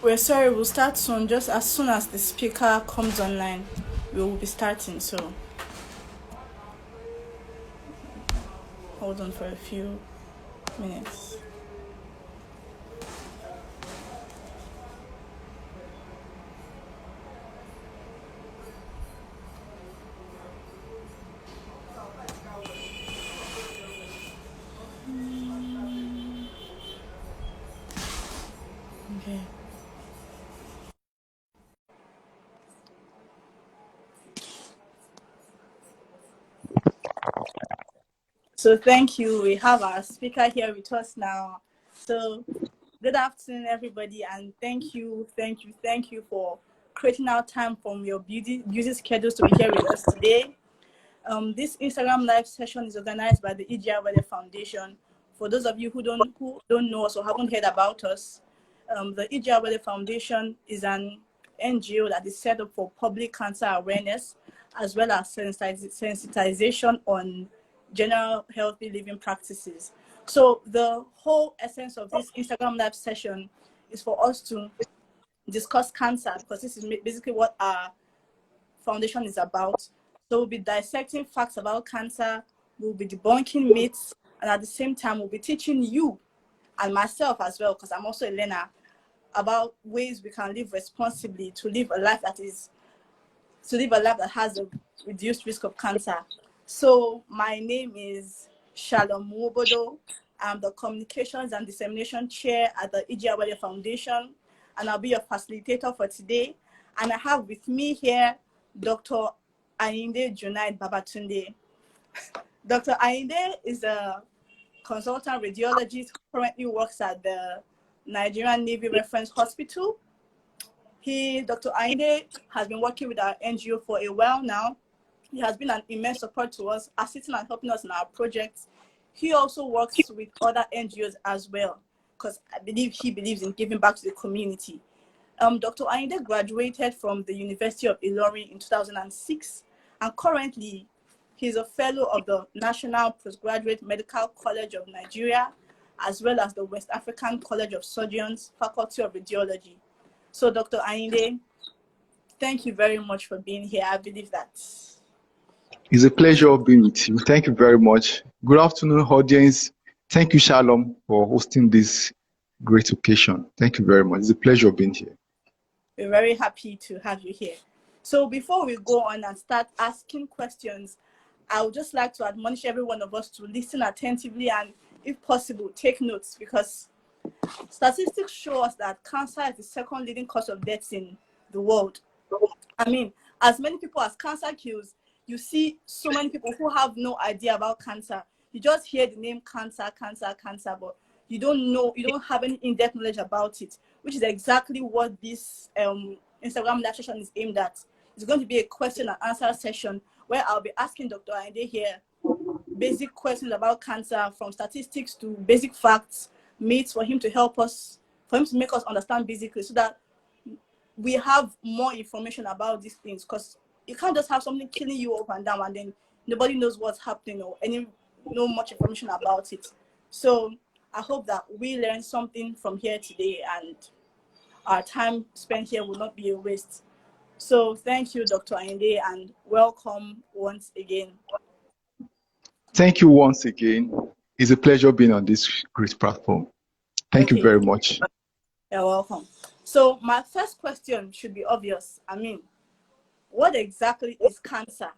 We're sorry, we'll start soon. Just as soon as the speaker comes online, we will be starting. So hold on for a few minutes. Okay. So thank you. We have our speaker here with us now. So good afternoon, everybody, and thank you for creating out time from your busy schedules to be here with us today. This Instagram live session is organized by the Ijawale Foundation. For those of you who don't know us or haven't heard about us, the Ijawale Foundation is an NGO that is set up for public cancer awareness as well as sensitization on general healthy living practices. So the whole essence of this Instagram live session is for us to discuss cancer, because this is basically what our foundation is about. So we'll be dissecting facts about cancer, we'll be debunking myths, and at the same time, we'll be teaching you and myself as well, because I'm also a learner, about ways we can live responsibly to live a life that has a reduced risk of cancer. So my name is Shalom Wobodo. I'm the Communications and Dissemination Chair at the Ijawale Foundation, and I'll be your facilitator for today. And I have with me here Dr. Ayinde Junaid Babatunde. Dr. Ayinde is a consultant radiologist who currently works at the Nigerian Navy Reference Hospital. Dr. Ayinde, has been working with our NGO for a while now. He has been an immense support to us, assisting and helping us in our projects. He also works with other NGOs as well, because he believes in giving back to the community. Dr. Ayinde graduated from the University of Ilorin in 2006, and currently he's a fellow of the National Postgraduate Medical College of Nigeria, as well as the West African College of Surgeons, Faculty of Radiology. So Dr. Ayinde, thank you very much for being here. I believe that. It's a pleasure being with you. Thank you very much. Good afternoon, audience. Thank you, Shalom, for hosting this great occasion. Thank you very much. It's a pleasure being here. We're very happy to have you here. So before we go on and start asking questions, I would just like to admonish every one of us to listen attentively and, if possible, take notes, because statistics show us that cancer is the second leading cause of deaths in the world. I mean, as many people as cancer kills, you see so many people who have no idea about cancer. You just hear the name cancer, but you don't have any in-depth knowledge about it, which is exactly what this Instagram live session is aimed at. It's going to be a question and answer session where I'll be asking Dr. Ayinde here basic questions about cancer, from statistics to basic facts, myths, for him to make us understand basically, so that we have more information about these things, because you can't just have something killing you up and down and then nobody knows what's happening or no much information about it. So I hope that we learn something from here today and our time spent here will not be a waste. So thank you, Dr. Ayinde, and welcome once again. Thank you once again. It's a pleasure being on this great platform. Thank you very much. You're welcome. So my first question should be obvious. I mean, what exactly is cancer?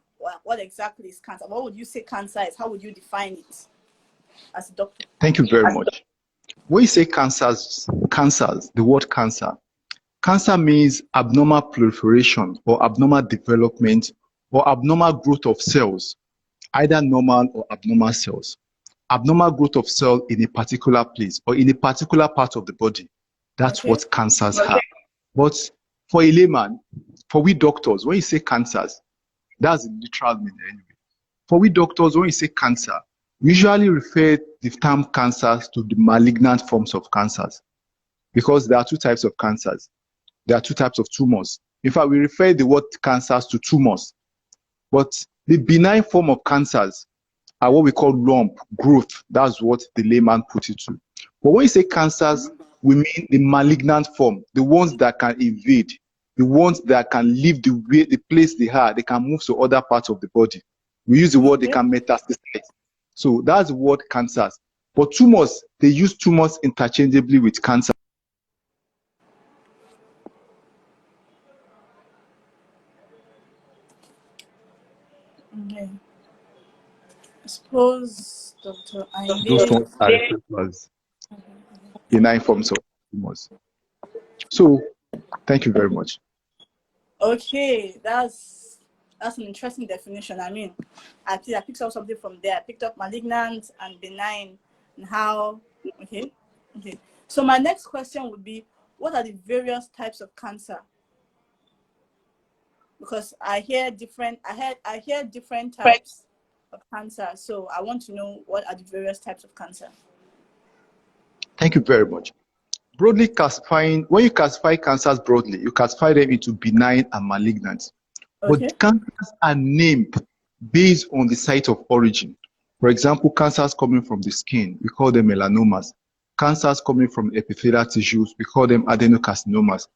What exactly is cancer? What would you say cancer is? How would you define it as a doctor? Thank you very much. When you say cancers, the word cancer means abnormal proliferation or abnormal development or abnormal growth of cells, either normal or abnormal cells. Abnormal growth of cells in a particular place or in a particular part of the body. That's what cancers are. But for a layman, for we doctors, when you say cancers, that's the literal meaning anyway. For we doctors, when you say cancer, we usually refer the term cancers to the malignant forms of cancers, because there are two types of cancers. There are two types of tumors. In fact, we refer the word cancers to tumors, but the benign form of cancers are what we call lump, growth. That's what the layman put it to. But when you say cancers, we mean the malignant form, the ones that can invade, the ones that can leave the place they are, they can move to other parts of the body. We use the word they can metastasize. So that's the word cancers. But tumors, they use tumors interchangeably with cancer. Okay. I suppose Dr. Those Ainde. ones are referred as benign forms of tumors. So, thank you very much. Okay, that's an interesting definition. I mean, I think I picked up something from there. I picked up malignant and benign and how. Okay. So my next question would be, what are the various types of cancer? Because I hear different types of cancer. So I want to know, what are the various types of cancer? Thank you very much. Broadly classifying, when you classify cancers broadly, you classify them into benign and malignant. Okay. But cancers are named based on the site of origin. For example, cancers coming from the skin, we call them melanomas. Cancers coming from epithelial tissues, we call them adenocarcinomas.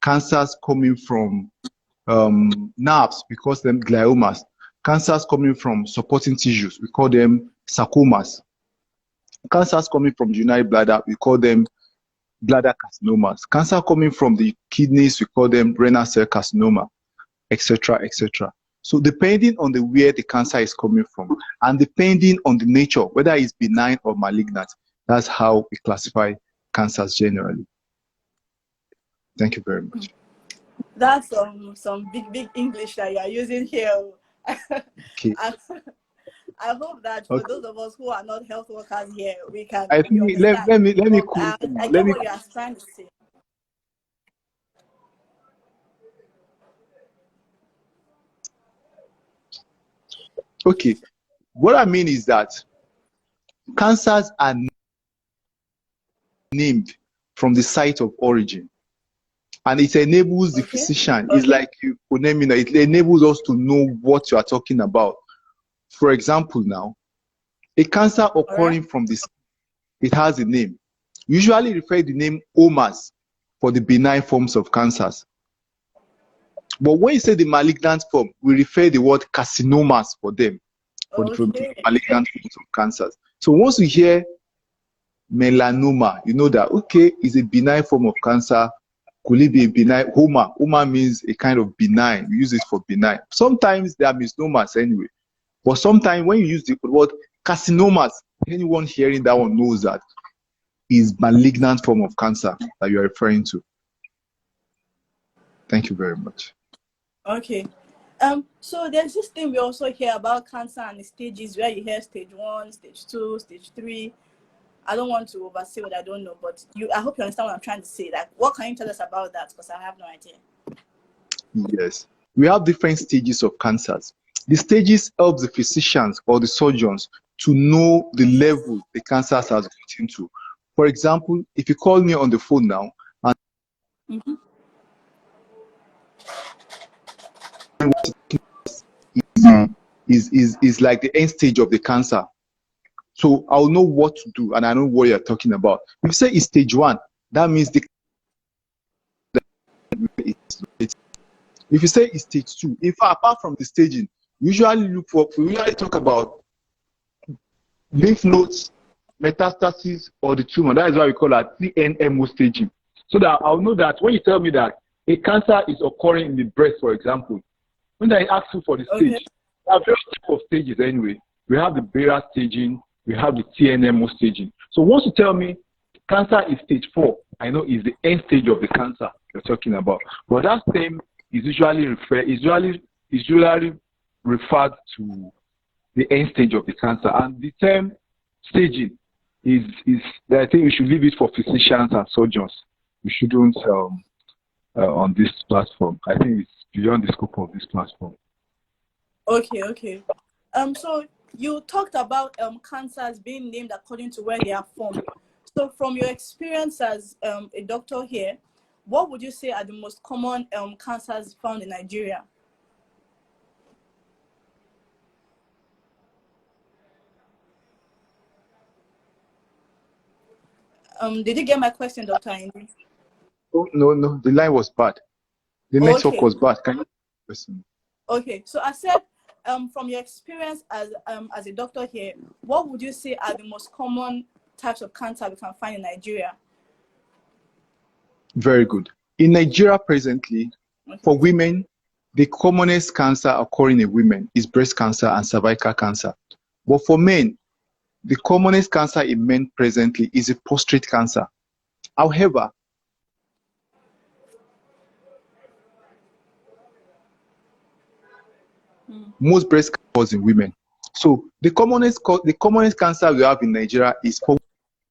Cancers coming from nerves, we call them gliomas. Cancers coming from supporting tissues, we call them sarcomas. Cancers coming from the urinary bladder, we call them bladder carcinomas. Cancer coming from the kidneys, we call them renal cell carcinoma, etc., etc. So depending on where the cancer is coming from, and depending on the nature, whether it's benign or malignant, that's how we classify cancers generally. Thank you very much. That's some big English that you are using here. Okay. I hope that for those of us who are not health workers here, we can. I think let me I get what you are trying to say. Okay, what I mean is that cancers are named from the site of origin, and it enables the physician. It's like you name it. It enables us to know what you are talking about. For example, now a cancer occurring from this, it has a name. Usually refer the name omas for the benign forms of cancers. But when you say the malignant form, we refer the word carcinomas for them, for the malignant forms of cancers. So once you hear melanoma, you know that, okay, it's a benign form of cancer. Could it be a benign? Homa means a kind of benign. We use it for benign. Sometimes there are misnomers anyway. But sometimes when you use the word carcinomas, anyone hearing that one knows that is malignant form of cancer that you are referring to. Thank you very much. Okay. So there's this thing we also hear about cancer and the stages, where you hear stage 1, stage 2, stage 3. I don't want to oversay what I don't know, but I hope you understand what I'm trying to say. Like, what can you tell us about that? Because I have no idea. Yes. We have different stages of cancers. The stages help the physicians or the surgeons to know the level the cancer has got into. For example, if you call me on the phone now, and is like the end stage of the cancer. So I'll know what to do, and I know what you're talking about. If you say it's stage 1, that means if you say it's stage 2, in fact, apart from the staging, we usually talk about lymph nodes, metastasis, or the tumor. That is why we call that CNMO staging. So that I'll know that when you tell me that a cancer is occurring in the breast, for example, when I ask you for the stage, there are various types of stages anyway. We have the Bayer staging, we have the TNMO staging. So once you tell me cancer is stage 4, I know it's the end stage of the cancer you're talking about. But that term is usually referred to the end stage of the cancer. And the term staging is I think we should leave it for physicians and surgeons. We shouldn't on this platform. I think it's beyond the scope of this platform. Okay. So You talked about cancers being named according to where they are formed. So from your experience as a doctor here, what would you say are the most common cancers found in Nigeria? Did you get my question, Dr. Indi? Oh, no, the line was bad. The network Okay. was bad. Can you listen? Okay, so I said, from your experience as a doctor here, what would you say are the most common types of cancer we can find in Nigeria? Very good. In Nigeria presently, Okay. for women, the commonest cancer occurring in women is breast cancer and cervical cancer. But for men, the commonest cancer in men presently is a prostate cancer. However, most breast cancer in women. So the commonest cancer we have in Nigeria is for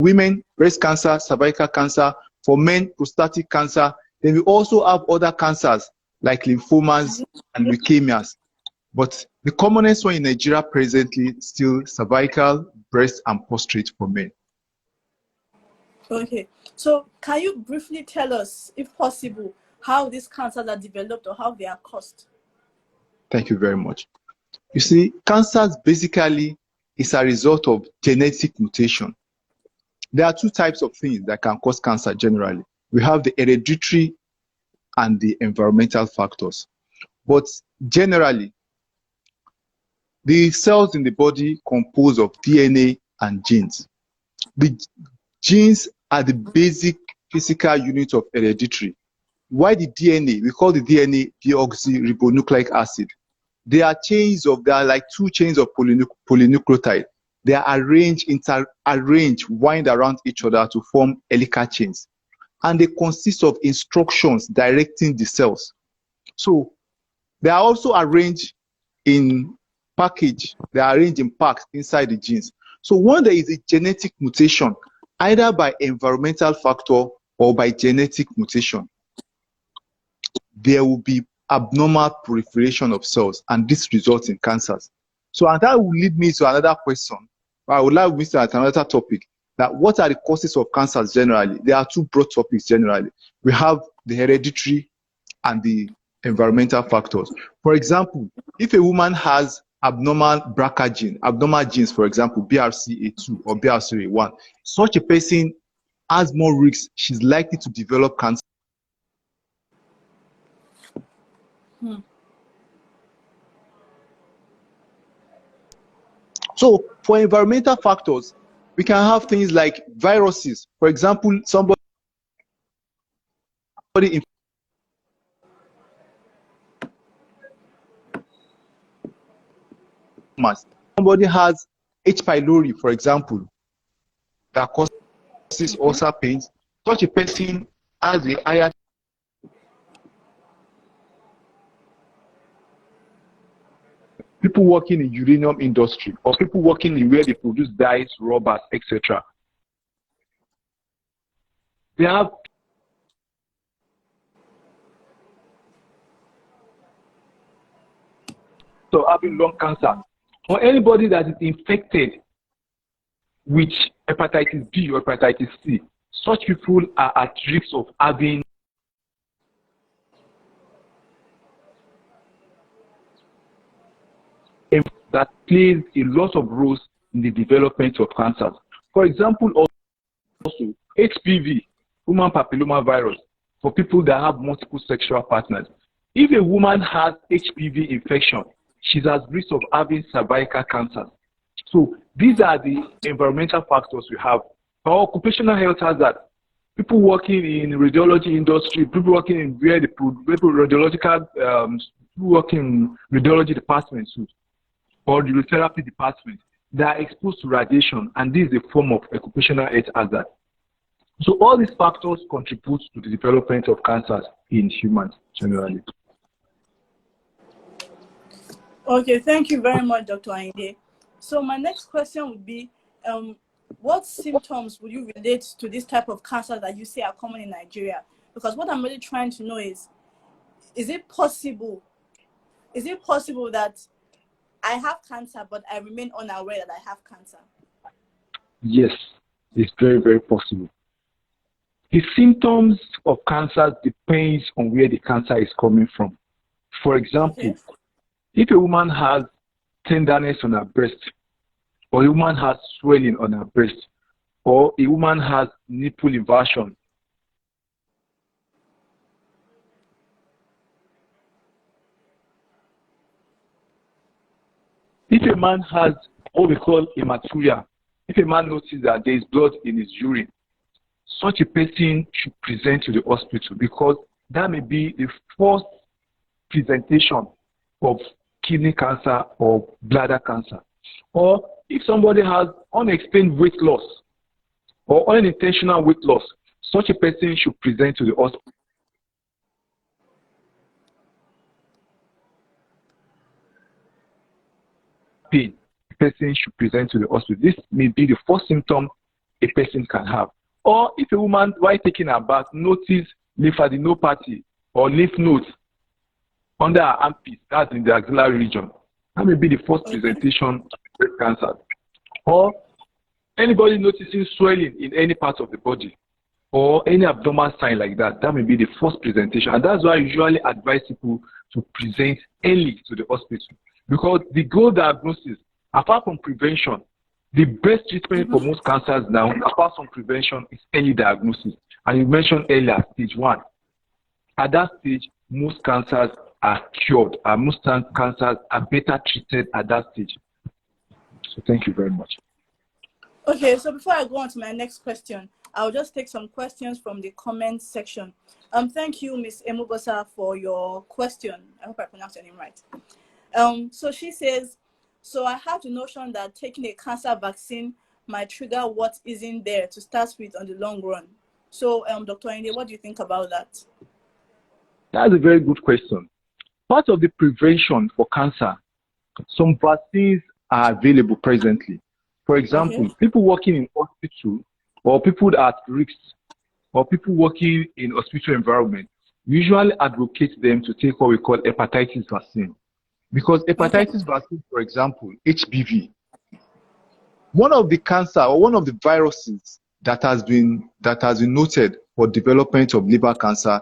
women, breast cancer, cervical cancer. For men, prostatic cancer. Then we also have other cancers like lymphomas and leukemias. But the commonest one in Nigeria presently is still cervical, breast, and prostate for men. Okay, so can you briefly tell us, if possible, how these cancers are developed or how they are caused? Thank you very much. You see, cancers basically is a result of genetic mutation. There are two types of things that can cause cancer generally. We have the hereditary and the environmental factors. But generally, the cells in the body compose of DNA and genes. The genes are the basic physical unit of hereditary. Why the DNA? We call the DNA deoxyribonucleic acid. There are like two chains of polynucleotide. They are arranged, wind around each other to form helical chains. And they consist of instructions directing the cells. So they are also arranged in they are arranged in packs inside the genes. So when there is a genetic mutation, either by environmental factor or by genetic mutation, there will be abnormal proliferation of cells, and this results in cancers. So, and that will lead me to another question. I would like to start another topic. That what are the causes of cancers generally? There are two broad topics generally. We have the hereditary and the environmental factors. For example, if a woman has abnormal BRCA genes, for example, BRCA2 or BRCA1, such a person has more risks. She's likely to develop cancer. So for environmental factors, we can have things like viruses. For example, somebody has H. pylori, for example, that causes ulcer pains. Such a person has a higher people working in uranium industry or people working in where they produce dyes, rubbers, etc. They have having lung cancer, or anybody that is infected with hepatitis B or hepatitis C. Such people are at risk of having that plays a lot of roles in the development of cancers. For example, also HPV, human papilloma virus, for people that have multiple sexual partners. If a woman has HPV infection, she's at risk of having cervical cancer. So these are the environmental factors we have. Our occupational health hazard, people working in radiology industry, people working in where the people working in radiology departments or the radiotherapy department, they are exposed to radiation, and this is a form of occupational health hazard. So all these factors contribute to the development of cancers in humans generally. Okay, thank you very much, Dr. Ayinde. So my next question would be, what symptoms would you relate to this type of cancer that you say are common in Nigeria? Because what I'm really trying to know is it possible that I have cancer, but I remain unaware that I have cancer? Yes, it's very, very possible. The symptoms of cancer depends on where the cancer is coming from. For example, Okay. if a woman has tenderness on her breast, or a woman has swelling on her breast, or a woman has nipple inversion, if a man has what we call hematuria, if a man notices that there is blood in his urine, such a person should present to the hospital, because that may be the first presentation of kidney cancer or bladder cancer. Or if somebody has unexplained weight loss or unintentional weight loss, such a person should present to the hospital. Pain, the person should present to the hospital. This may be the first symptom a person can have. Or if a woman, while taking her bath, notices lymphadenopathy or lymph nodes under her armpit, that's in the axillary region, that may be the first presentation of breast cancer. Or anybody noticing swelling in any part of the body or any abnormal sign like that, that may be the first presentation. And that's why I usually advise people to present early to the hospital. Because the goal diagnosis, apart from prevention, the best treatment for most cancers now, apart from prevention, is early diagnosis. And you mentioned earlier, stage 1. At that stage, most cancers are cured, and most cancers are better treated at that stage. So thank you very much. Okay, so before I go on to my next question, I'll just take some questions from the comments section. Thank you, Ms. Emubosa, for your question. I hope I pronounced your name right. So she says, so I have the notion that taking a cancer vaccine might trigger what isn't there to start with on the long run. So, Dr. Inde, what do you think about that? That's a very good question. Part of the prevention for cancer, some vaccines are available presently. For example, people working in hospital or people at risk or people working in hospital environment usually advocate them to take what we call hepatitis vaccine. Because hepatitis vaccine, for example, HPV, one of the cancer or one of the viruses that has been noted for development of liver cancer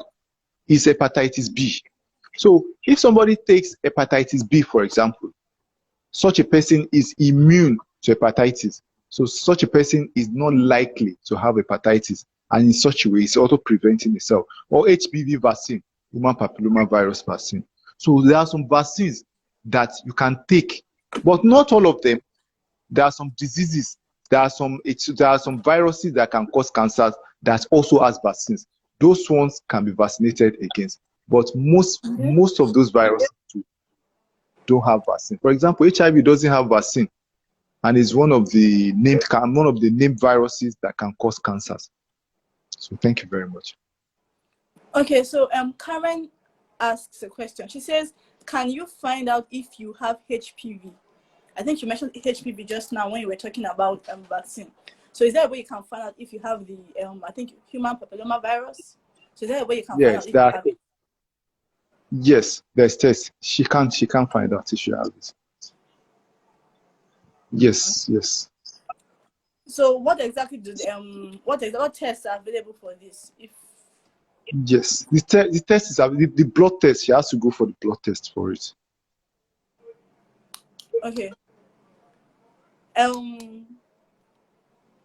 is hepatitis B. So if somebody takes hepatitis B, for example, such a person is immune to hepatitis. So such a person is not likely to have hepatitis, and in such a way, it's also preventing itself. Or HPV vaccine, human papilloma virus vaccine. So there are some vaccines that you can take, but not all of them. There are some diseases, there are some viruses that can cause cancers that also has vaccines. Those ones can be vaccinated against, but most of those viruses don't have vaccine. For example, HIV doesn't have vaccine, and is one of the named viruses that can cause cancers. So thank you very much. Okay, so Karen asks a question. She says, can you find out if you have HPV? I think you mentioned HPV just now when you were talking about vaccine. So is there a way you can find out if you have the I think human papilloma virus? So is there a way you can find out if you have it? Yes, there's tests. She can find out if she has it. Yes, yes. So what exactly do what tests are available for this? Yes, the test is the blood test. She has to go for the blood test for it. Okay.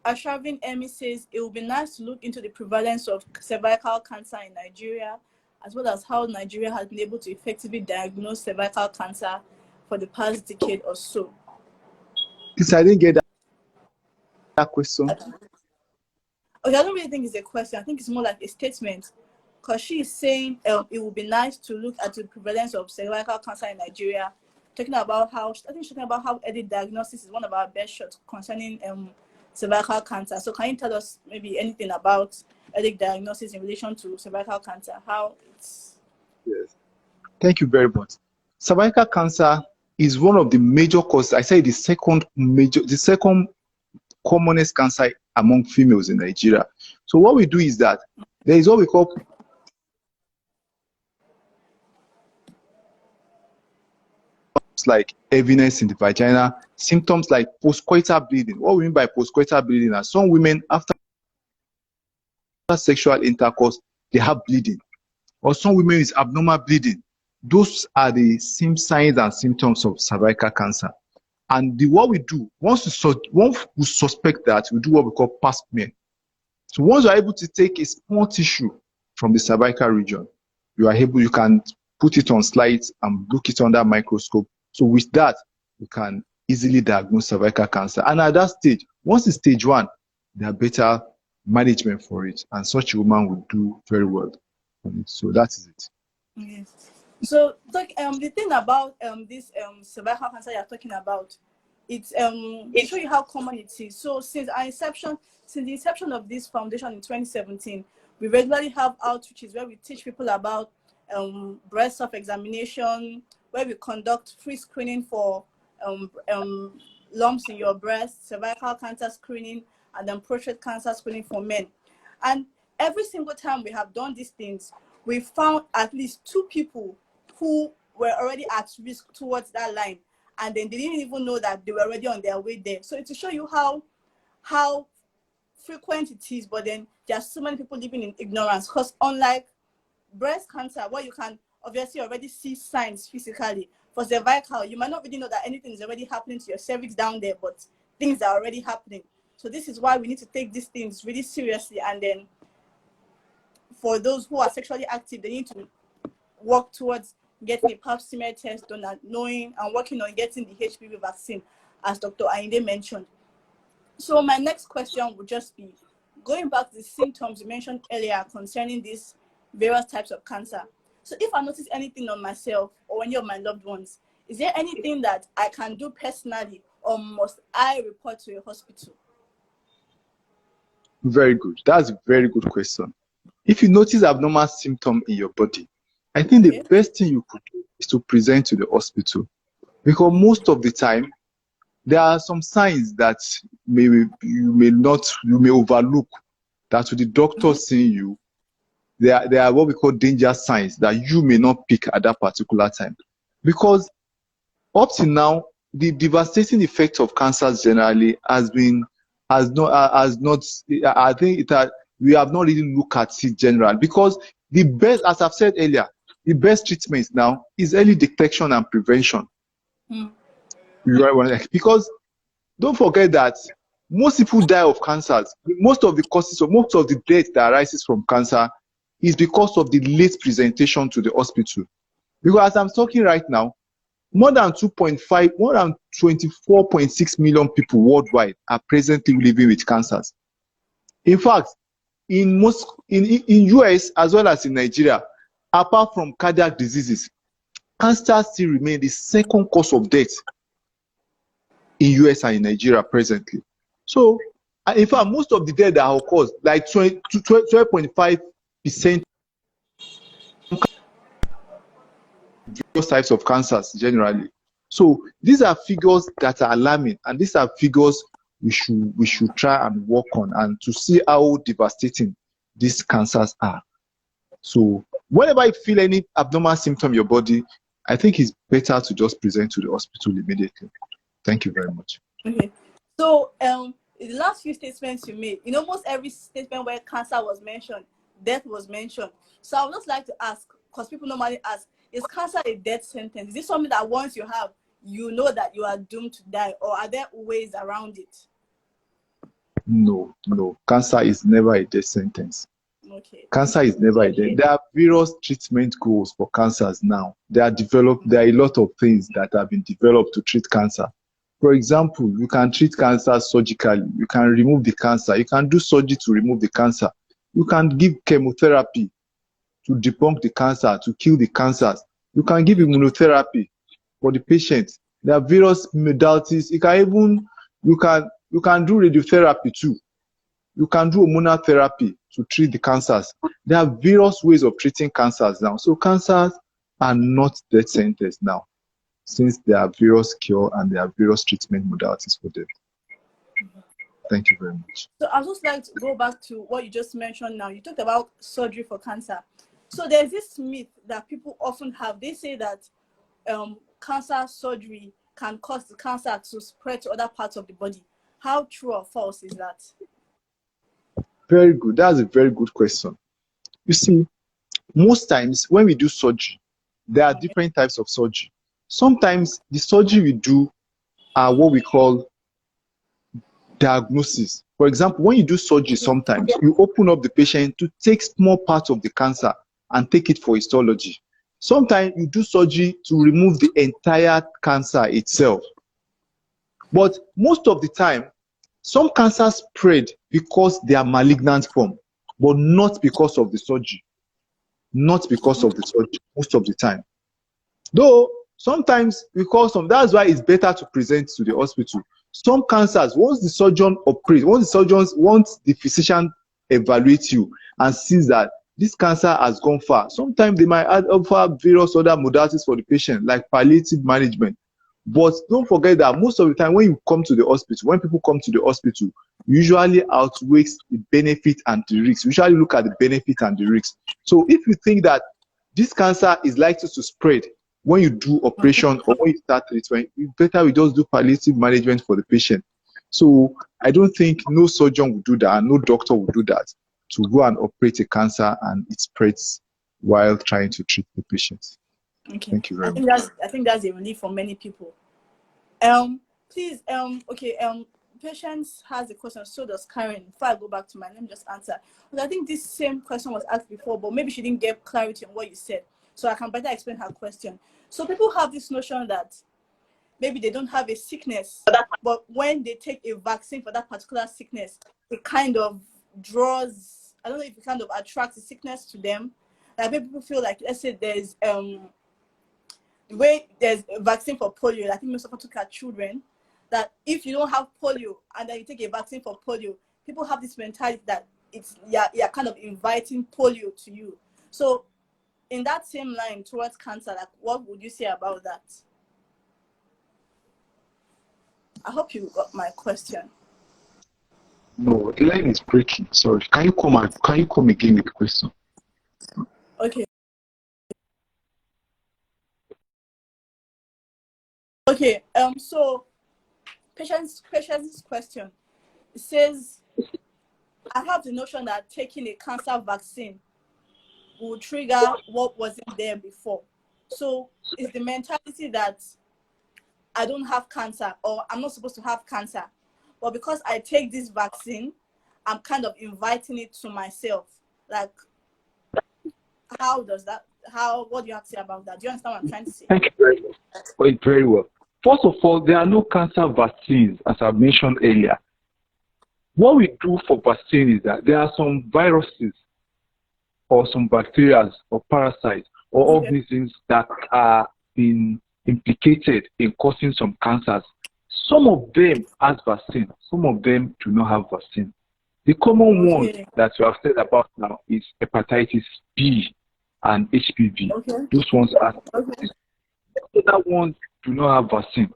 Ashavin Emi says it would be nice to look into the prevalence of cervical cancer in Nigeria, as well as how Nigeria has been able to effectively diagnose cervical cancer for the past decade or so. Because I didn't get that question. Okay, I don't really think it's a question. I think it's more like a statement, because she is saying it would be nice to look at the prevalence of cervical cancer in Nigeria, talking about how early diagnosis is one of our best shots concerning cervical cancer. So can you tell us maybe anything about early diagnosis in relation to cervical cancer? How it's... Yes. Thank you very much. Cervical cancer is one of the major causes. I say the second commonest cancer among females in Nigeria. So what we do is that there is what we call like heaviness in the vagina, symptoms like postcoital bleeding. What we mean by postcoital bleeding are some women after sexual intercourse, they have bleeding, or some women is abnormal bleeding. Those are the same signs and symptoms of cervical cancer. And what we do, once we suspect that, we do what we call pap smear. So once you're able to take a small tissue from the cervical region, you can put it on slides and look it under a microscope. So with that, you can easily diagnose cervical cancer. And at that stage, once it's stage 1, there are better management for it, and such a woman will do very well on it. So that is it. Yes. So the thing about this cervical cancer you're talking about, it's to show you how common it is. So since the inception of this foundation in 2017, we regularly have outreaches where we teach people about breast self-examination, where we conduct free screening for lumps in your breast, cervical cancer screening, and then prostate cancer screening for men. And every single time we have done these things, we found at least 2 people who were already at risk towards that line, and then they didn't even know that they were already on their way there. So to show you how frequent it is, but then there are so many people living in ignorance. Because unlike breast cancer, where you can obviously already see signs physically, for cervical, you might not really know that anything is already happening to your cervix down there, but things are already happening. So this is why we need to take these things really seriously. And then for those who are sexually active, they need to work towards getting a pap smear test done and knowing and working on getting the HPV vaccine, as Dr. Ayinde mentioned. So my next question would just be, going back to the symptoms you mentioned earlier concerning these various types of cancer. So if I notice anything on myself or any of my loved ones, is there anything that I can do personally, or must I report to a hospital? Very good. That's a very good question. If you notice abnormal symptom in your body, I think the best thing you could do is to present to the hospital, because most of the time there are some signs that you may overlook, that to the doctor seeing you, they are what we call danger signs that you may not pick at that particular time. Because up to now, the devastating effect of cancers generally we have not really looked at it general, because the best, as I've said earlier, the best treatment now is early detection and prevention. Because don't forget that most people die of cancers. Most of the causes of most of the death that arises from cancer is because of the late presentation to the hospital. Because as I'm talking right now, more than 24.6 million people worldwide are presently living with cancers. In fact, in US as well as in Nigeria, apart from cardiac diseases, cancer still remains the second cause of death in US and in Nigeria presently. So, in fact, most of the death that occurs, like 12.5%, various types of cancers generally. So these are figures that are alarming, and these are figures we should try and work on, and to see how devastating these cancers are. So whenever you feel any abnormal symptom in your body, I think it's better to just present to the hospital immediately. Thank you very much. Okay. So the last few statements you made, in almost every statement where cancer was mentioned, death was mentioned. So I would just like to ask, because people normally ask, is cancer a death sentence? Is this something that once you have, you know that you are doomed to die, or are there ways around it? No. Cancer is never a death sentence. Okay. Cancer is never a death. There are various treatment goals for cancers now. There are a lot of things that have been developed to treat cancer. For example, you can treat cancer surgically. You can remove the cancer. You can do surgery to remove the cancer. You can give chemotherapy to debunk the cancer, to kill the cancers. You can give immunotherapy for the patient. There are various modalities. You can do radiotherapy too. You can do hormonal therapy to treat the cancers. There are various ways of treating cancers now. So cancers are not death sentence now, since there are various cure and there are various treatment modalities for them. Thank you very much. So I'd just like to go back to what you just mentioned now. You talked about surgery for cancer. So there's this myth that people often have. They say that cancer surgery can cause the cancer to spread to other parts of the body. How true or false is that? Very good. That's a very good question. You see, most times when we do surgery, there are different types of surgery. Sometimes the surgery we do are what we call diagnosis. For example, when you do surgery, sometimes you open up the patient to take small parts of the cancer and take it for histology. Sometimes you do surgery to remove the entire cancer itself. But most of the time, some cancers spread because they are malignant form, but not because of the surgery. Not because of the surgery, most of the time. Though sometimes because of that's why it's better to present to the hospital. Some cancers, once the surgeon operates, once the physician evaluates you and sees that this cancer has gone far, sometimes they might offer various other modalities for the patient, like palliative management. But don't forget that most of the time when you come to the hospital, when people come to the hospital, usually outweighs the benefit and the risk. We usually look at the benefit and the risk. So if you think that this cancer is likely to spread when you do operation or when you start treatment, it's better we just do palliative management for the patient. So I don't think no surgeon would do that and no doctor would do that to go and operate a cancer and it spreads while trying to treat the patient. Okay. Thank you very much. I think that's a relief for many people. Please, Patience has a question, so does Karen. Before I go back to mine, let me just answer. Because I think this same question was asked before, but maybe she didn't get clarity on what you said. So I can better explain her question. So people have this notion that maybe they don't have a sickness, but when they take a vaccine for that particular sickness, it kind of draws, I don't know if it kind of attracts the sickness to them. Like people feel like, let's say there's the way there's a vaccine for polio, I think most of us took our children, that if you don't have polio and then you take a vaccine for polio, people have this mentality that you're kind of inviting polio to you. So in that same line towards cancer, like what would you say about that? I hope you got my question. No, the line is breaking. Sorry. Can you come again with the question? Okay. Okay. So patient's question, it says, I have the notion that taking a cancer vaccine will trigger what wasn't there before. So is the mentality that I don't have cancer or I'm not supposed to have cancer, but because I take this vaccine, I'm kind of inviting it to myself. Like, what do you have to say about that? Do you understand what I'm trying to say? Thank you very much. Very well. First of all, there are no cancer vaccines, as I mentioned earlier. What we do for vaccine is that there are some viruses or some bacteria or parasites or organisms that are being implicated in causing some cancers. Some of them has vaccine, some of them do not have vaccine. The common one that you have said about now is hepatitis B and HPV. Those ones are vaccine. The other ones do not have vaccine.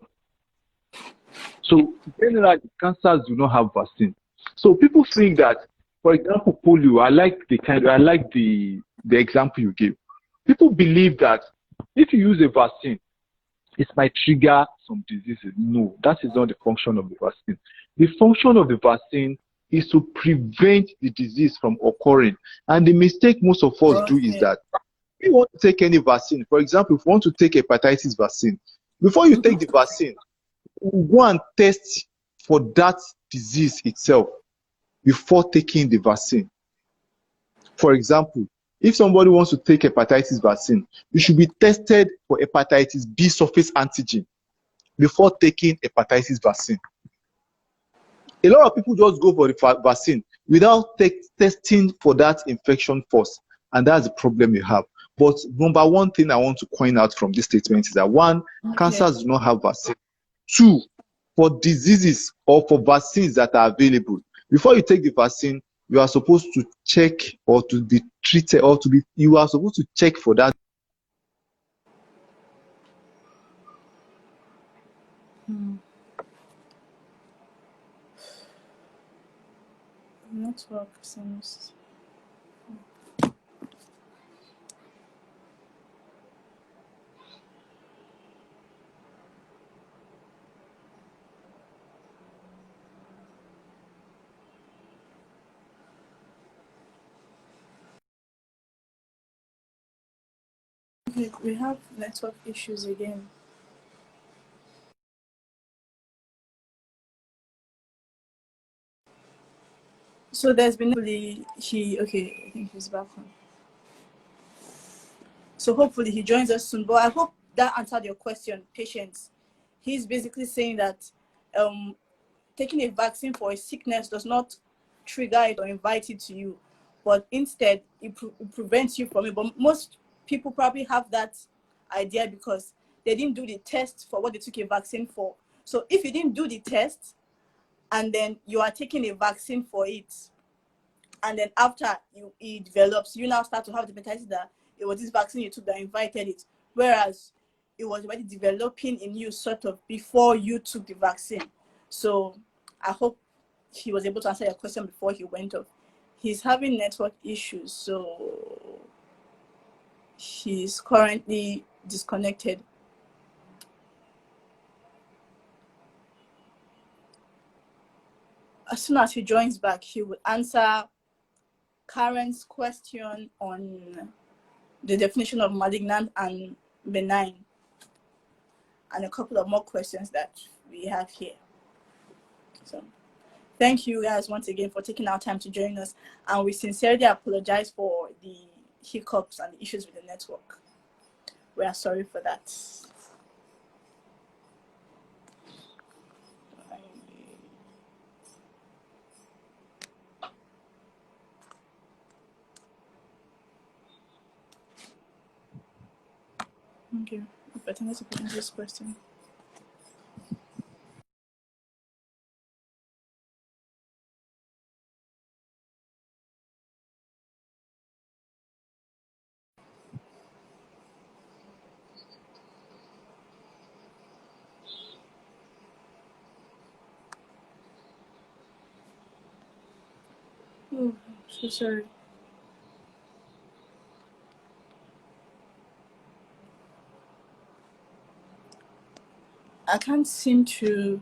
So generally, cancers do not have vaccine. So people think that, for example, polio. I like the example you gave. People believe that if you use a vaccine, it might trigger some diseases. No, that is not the function of the vaccine. The function of the vaccine is to prevent the disease from occurring. And the mistake most of us do is that if you want to take any vaccine, for example, if you want to take hepatitis vaccine, before you take the vaccine, you go and test for that disease itself before taking the vaccine. For example, if somebody wants to take hepatitis vaccine, you should be tested for hepatitis B surface antigen before taking hepatitis vaccine. A lot of people just go for the vaccine without testing for that infection first, and that's the problem you have. But number one thing I want to point out from this statement is that one, cancers do not have vaccine. Two, for diseases or for vaccines that are available, before you take the vaccine, you are supposed to check or to be treated or you are supposed to check for that. Network seems. We have network issues again. So there's been okay, I think he's back on. So hopefully he joins us soon. But I hope that answered your question, patience. He's basically saying that taking a vaccine for a sickness does not trigger it or invite it to you, but instead it prevents you from it. But most people probably have that idea because they didn't do the test for what they took a vaccine for. So if you didn't do the test and then you are taking a vaccine for it, and then after it develops, you now start to have the mentality that it was this vaccine you took that invited it, whereas it was already developing in you sort of before you took the vaccine. So I hope he was able to answer your question before he went off. He's having network issues, so he's currently disconnected. As soon as he joins back, he will answer Karen's question on the definition of malignant and benign, and a couple of more questions that we have here. So thank you guys once again for taking our time to join us, and we sincerely apologize for the hiccups and the issues with the network. We are sorry for that. Okay, I think that's a this question. Oh, so sorry. I can't seem to